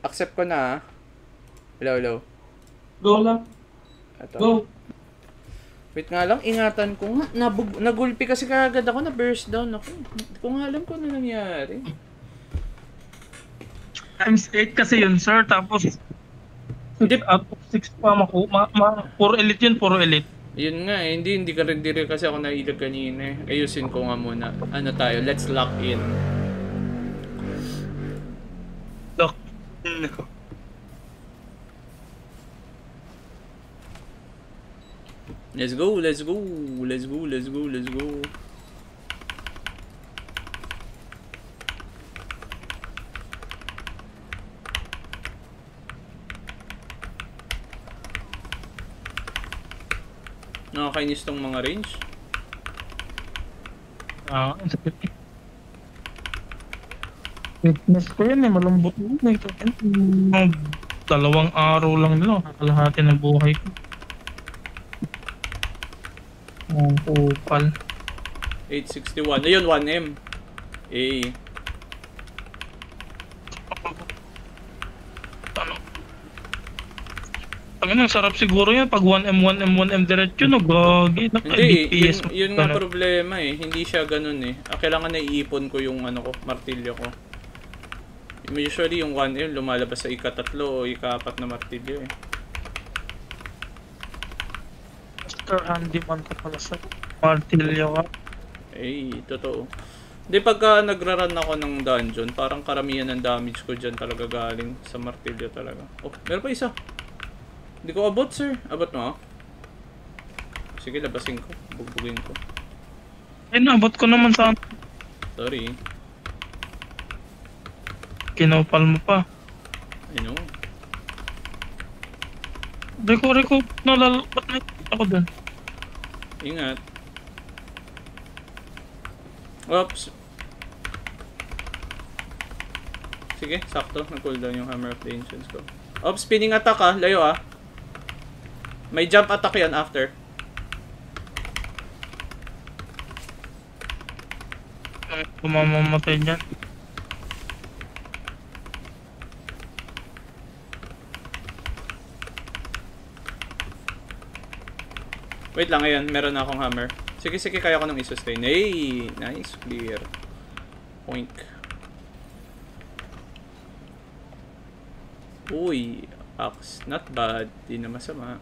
Accept ko na ah. Hello, hello. Go lang. Ito. Go. Wait nga lang, ingatan ko nga. Nagulpi kasi kagad ako, na burst down ako. Hindi ko nga alam kung ano nangyari. Times 8 kasi yun, sir. Tapos, 6 Hindi, out of 6 pa maku. Puro elite yun, puro elite. yun nga eh. Hindi ka rin dire kasi ako nailag kanina eh. Ayusin ko nga muna. Ano tayo, let's lock in. Look. Let's go, let's go, let's go, let's go, let's go. Nakakainis tong mga range. Ang sakit eh. Fitness ko yan eh, malambot yun eh. Dalawang araw lang nila, kakalahati ng buhay ko. Ang kupal. 861. Ayun, 1M. Eh. Ano? Ang sarap siguro yan pag 1M, 1M, 1M diretso, no? Gagi. Hindi, yun nga problema eh. Hindi siya ganun eh. Kailangan na iipon ko yung ano ko, martilyo ko. Usually yung 1M lumalabas sa ika-3 o ika-4 na martilyo eh. Master handyman ka pala sa martilyo ka. Eh, totoo. Hindi, pagka nagra-run ako ng dungeon, parang karamihan ng damage ko dyan talaga galing sa martilyo talaga. Oh, meron pa isa. Hindi ko abot, sir. Abot mo? Sige, labasin ko. Bugbugin ko. Eh, naabot ko naman sa... Sorry. Kinopal mo pa. I know. Reko, ba't na ako dun? Ingat. Oops. Sige, sakto. Nag-cooldown yung Hammer of the Ancients ko. Oops, spinning attack ah. Layo ah. May jump attack yan after. Mamamatay dyan. Wait lang, ngayon. Meron na akong hammer. Sige, kaya ko nang i-sustain. Hey! Nice, clear. Poink. Uy, axe. Not bad. Di na masama.